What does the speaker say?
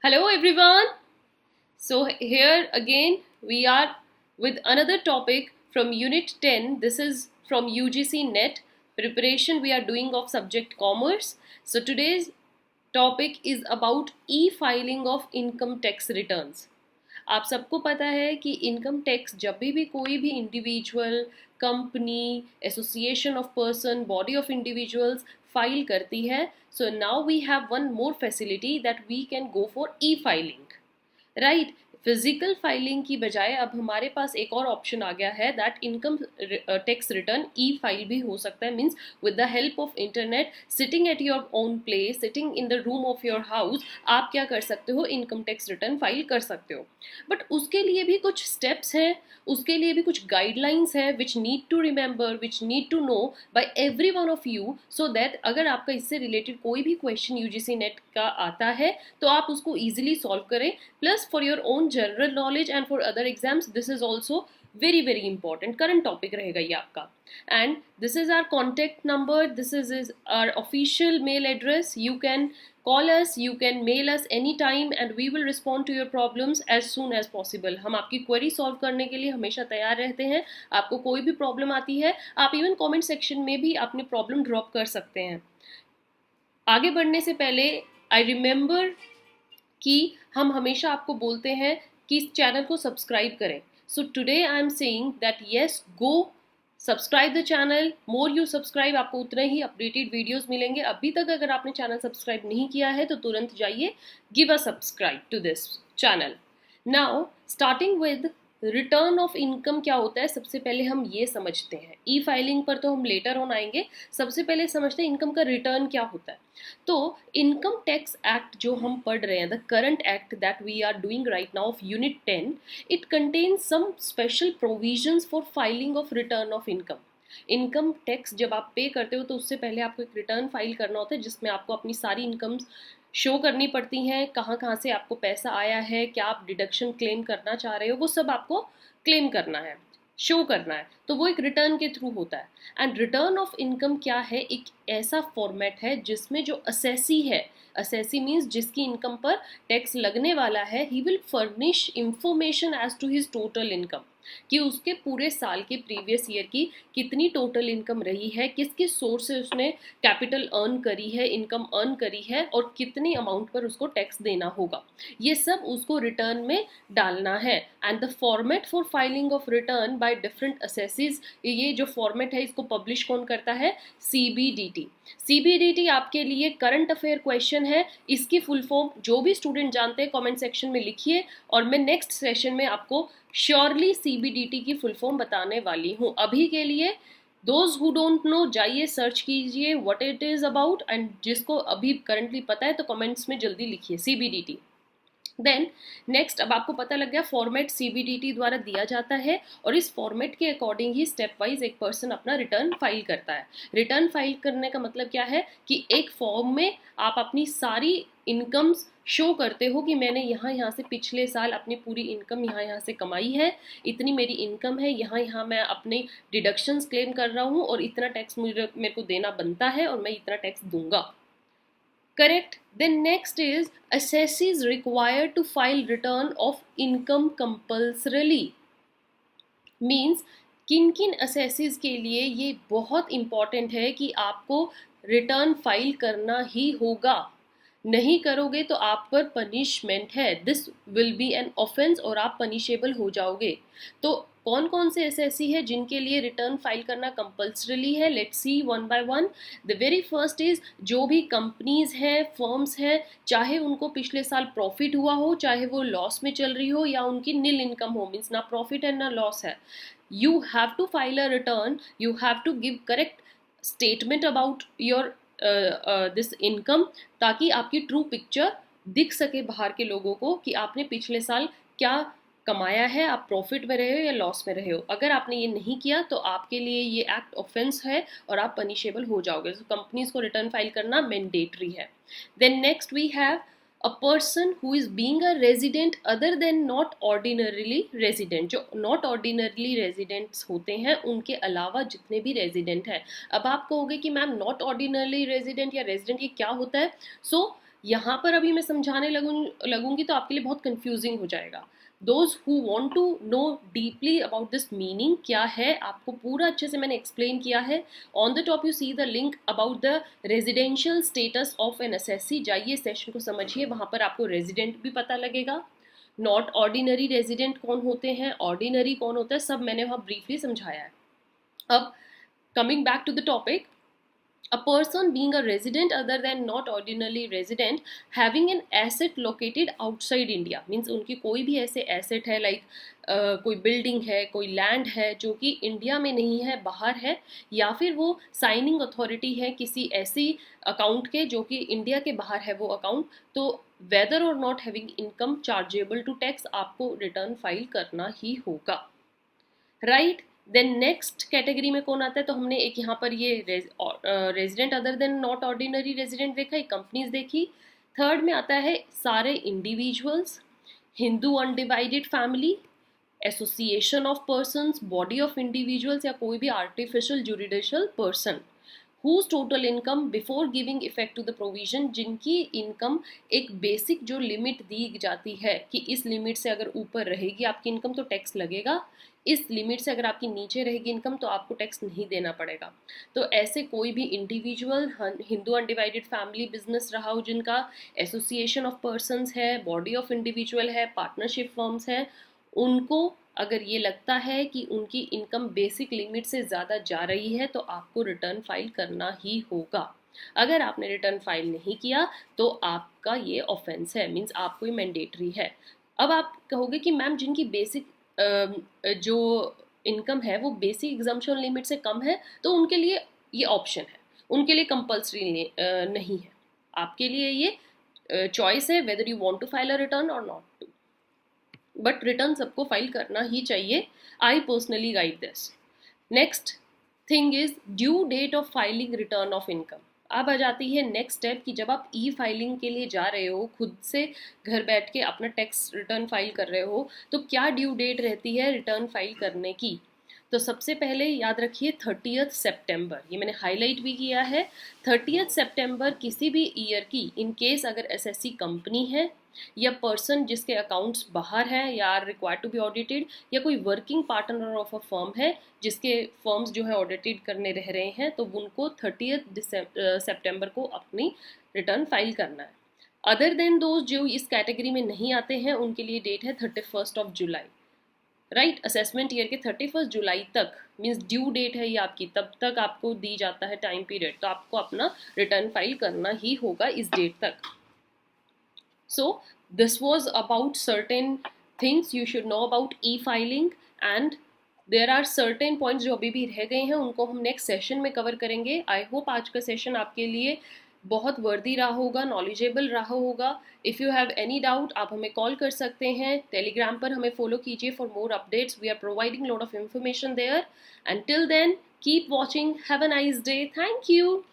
Hello everyone. So here again we are with another topic from Unit 10. This is from UGC NET preparation we are doing of subject commerce. So today's topic is about e-filing of income tax returns. आप सबको पता है कि income tax जब भी कोई भी individual company association of person body of individuals file करती है so now we have one more facility that we can go for e filing right physical filing की बजाय अब हमारे पास एक और ऑप्शन आ गया है that income tax return E file भी हो सकता है means with the help of internet sitting at your own place sitting in the room of your house आप क्या कर सकते हो इनकम टैक्स रिटर्न फाइल कर सकते हो बट उसके लिए भी कुछ स्टेप्स हैं उसके लिए भी कुछ गाइडलाइंस हैं which need to remember which need to know by every one of you so that अगर आपका इससे रिलेटेड कोई भी क्वेश्चन यूजीसी नेट का आता है तो आप उसको ईजिली सॉल्व करें plus for your own general knowledge and for other exams this is also very very important current topic रहेगा ये आपका and this is our contact number this is our official mail address you can call us you can mail us anytime and we will respond to your problems as soon as possible हम आपकी query solve करने के लिए हमेशा तैयार रहते हैं आपको कोई भी प्रॉब्लम आती है आप इवन कमेंट सेक्शन में भी अपनी प्रॉब्लम ड्रॉप कर सकते हैं आगे बढ़ने से पहले आई रिमेंबर कि हम हमेशा आपको बोलते हैं कि इस चैनल को सब्सक्राइब करें so today I am saying that yes go subscribe the channel more you subscribe आपको उतने ही अपडेटेड वीडियोस मिलेंगे अभी तक अगर आपने चैनल सब्सक्राइब नहीं किया है तो तुरंत जाइए give a subscribe to this channel now starting with return of income क्या होता है सबसे पहले हम ये समझते हैं ई फाइलिंग पर तो हम लेटर ऑन आएंगे सबसे पहले समझते हैं इनकम का रिटर्न क्या होता है तो इनकम टैक्स एक्ट जो हम पढ़ रहे हैं the current act that we are doing right now of unit 10 it contains some special provisions for filing of return of income tax जब आप पे करते हो तो उससे पहले आपको एक रिटर्न फाइल करना होता है जिसमें आपको अपनी सारी इनकम्स शो करनी पड़ती हैं कहाँ कहाँ से आपको पैसा आया है क्या आप डिडक्शन क्लेम करना चाह रहे हो वो सब आपको क्लेम करना है शो करना है तो वो एक रिटर्न के थ्रू होता है एंड रिटर्न ऑफ इनकम क्या है एक ऐसा फॉर्मेट है जिसमें जो असेसी है असेसी मीन्स जिसकी इनकम पर टैक्स लगने वाला है he will furnish information as to his total income कि उसके पूरे साल के प्रीवियस ईयर की कितनी टोटल इनकम रही है किस किस सोर्स से उसने कैपिटल अर्न करी है इनकम अर्न करी है और कितनी अमाउंट पर उसको टैक्स देना होगा ये सब उसको रिटर्न में डालना है and the format for filing of return by different assessees ये जो फॉर्मेट है इसको पब्लिश कौन करता है सीबीडीटी सीबीडीटी आपके लिए करंट अफेयर क्वेश्चन है इसकी फुल फॉर्म जो भी स्टूडेंट जानते हैं कमेंट सेक्शन में लिखिए और मैं नेक्स्ट सेशन में आपको श्योरली सीबीडीटी की फुल फॉर्म बताने वाली हूँ अभी के लिए दोज हु डोंट नो जाइए सर्च कीजिए what it is about and जिसको अभी करंटली पता है तो कमेंट्स में जल्दी लिखिए सीबीडीटी देन नेक्स्ट अब आपको पता लग गया फॉर्मेट सीबीडीटी द्वारा दिया जाता है और इस फॉर्मेट के अकॉर्डिंग ही स्टेप वाइज एक पर्सन अपना रिटर्न फाइल करता है रिटर्न फाइल करने का मतलब क्या है कि एक फॉर्म में आप अपनी सारी इनकम्स शो करते हो कि मैंने यहाँ से पिछले साल अपनी पूरी इनकम यहाँ से कमाई है इतनी मेरी इनकम है यहाँ मैं अपने डिडक्शंस क्लेम कर रहा हूँ और इतना टैक्स मेरे को देना बनता है और मैं इतना टैक्स दूंगा correct then next is assessees required to file return of income compulsorily means किन किन assessees के लिए ये बहुत important है कि आपको रिटर्न फाइल करना ही होगा नहीं करोगे तो आप पर पनिशमेंट है this will be an offence और आप पनिशेबल हो जाओगे तो कौन कौन से एसएससी है जिनके लिए रिटर्न फाइल करना कंपल्सरीली है let's see one by one the very first is जो भी कंपनीज हैं फर्म्स हैं चाहे उनको पिछले साल प्रॉफिट हुआ हो चाहे वो लॉस में चल रही हो या उनकी नील इनकम हो मीन्स ना प्रॉफिट है ना लॉस है you have to file a return you have to give correct statement about your this income ताकि आपकी ट्रू पिक्चर दिख सके बाहर के लोगों को कि आपने पिछले साल क्या कमाया है आप प्रॉफिट में रहे हो या लॉस में रहे हो अगर आपने ये नहीं किया तो आपके लिए ये एक्ट ऑफेंस है और आप पनिशेबल हो जाओगे तो कंपनीज को रिटर्न फाइल करना मैंडेटरी है then next we have a person who is being a resident other than not ordinarily resident जो not ordinarily residents होते हैं उनके अलावा जितने भी resident हैं अब आप कहोगे कि मैम not ordinarily resident या resident ये क्या होता है so यहाँ पर अभी मैं समझाने लगूंगी तो आपके लिए बहुत कंफ्यूजिंग हो जाएगा. Those who want to know deeply about this meaning क्या है, आपको पूरा अच्छे से मैंने एक्सप्लेन किया है. On the top you see the link about the residential status of an assessee. जाइए सेशन को समझिए, वहाँ पर आपको रेजिडेंट भी पता लगेगा. नॉट ऑर्डिनरी रेजिडेंट कौन होते हैं, ऑर्डिनरी कौन होता है, सब मैंने वहाँ ब्रीफली समझाया है. अब coming back to the topic, a person being a resident other than not ordinarily resident having an asset located outside India means उनकी कोई भी ऐसे asset है like कोई बिल्डिंग है, कोई लैंड है जो कि इंडिया में नहीं है, बाहर है, या फिर वो साइनिंग अथॉरिटी है किसी ऐसी अकाउंट के जो कि इंडिया के बाहर है वो अकाउंट, तो वेदर और not having income chargeable to tax आपको रिटर्न फाइल करना ही होगा. राइट. देन नेक्स्ट कैटेगरी में कौन आता है, तो हमने एक यहाँ पर ये resident other than not ordinary resident देखा, एक कंपनीज देखी. थर्ड में आता है सारे individuals, Hindu undivided family, association of persons, body of individuals या कोई भी artificial judicial person whose total income before giving effect to the provision, जिनकी इनकम एक बेसिक जो लिमिट दी जाती है कि इस लिमिट से अगर ऊपर रहेगी आपकी इनकम तो टैक्स लगेगा, इस लिमिट से अगर आपकी नीचे रहेगी इनकम तो आपको टैक्स नहीं देना पड़ेगा. तो ऐसे कोई भी individual, Hindu undivided family business रहा हो जिनका, एसोसिएशन ऑफ पर्सन्स है, बॉडी ऑफ इंडिविजुअल है, पार्टनरशिप फर्म्स है, उनको अगर ये लगता है कि उनकी इनकम बेसिक लिमिट से ज़्यादा जा रही है तो आपको रिटर्न फाइल करना ही होगा. अगर आपने रिटर्न फाइल नहीं किया तो आपका ये ऑफेंस है, मीन्स आपको ये मैंडेटरी है. अब आप कहोगे कि मैम जिनकी बेसिक जो इनकम है वो बेसिक एग्जम्पशन लिमिट से कम है तो उनके लिए ये ऑप्शन है, उनके लिए कंपल्सरी नहीं है. आपके लिए ये चॉइस है whether you want to file a return और नॉट टू, बट रिटर्न सबको फाइल करना ही चाहिए. I personally guide this. Next thing is due date of filing return of income. अब आ जाती है नेक्स्ट स्टेप कि जब आप ई फाइलिंग के लिए जा रहे हो, खुद से घर बैठ के अपना टैक्स रिटर्न फाइल कर रहे हो, तो क्या ड्यू डेट रहती है रिटर्न फाइल करने की. तो सबसे पहले याद रखिए 30 सितंबर, ये मैंने हाईलाइट भी किया है. 30 सितंबर किसी भी ईयर की, इन केस अगर एसएससी कंपनी है या पर्सन जिसके अकाउंट्स बाहर हैं या are required to be audited, या कोई working partner of a firm है जिसके फर्म्स जो है ऑडिटेड करने रह रहे हैं, तो उनको 30 सितंबर को अपनी रिटर्न फाइल करना है. अदर देन दोज जो इस कैटेगरी में नहीं आते हैं उनके लिए डेट है 31 जुलाई. राइट. असेसमेंट ईयर के 31 जुलाई तक मीन्स ड्यू डेट है ये आपकी, तब तक आपको दी जाता है टाइम पीरियड, तो आपको अपना रिटर्न फाइल करना ही होगा इस डेट तक. So this was about certain things you should know about e-filing, and there are certain points जो अभी भी रह गए हैं उनको हम नेक्स्ट सेशन में कवर करेंगे. आई होप आज का सेशन आपके लिए बहुत वर्दी रहा होगा, नॉलेजेबल रहा होगा. If you have any doubt आप हमें कॉल कर सकते हैं. टेलीग्राम पर हमें फॉलो कीजिए for more updates. We are providing lot of information there. And till then keep watching. Have a nice day. Thank you.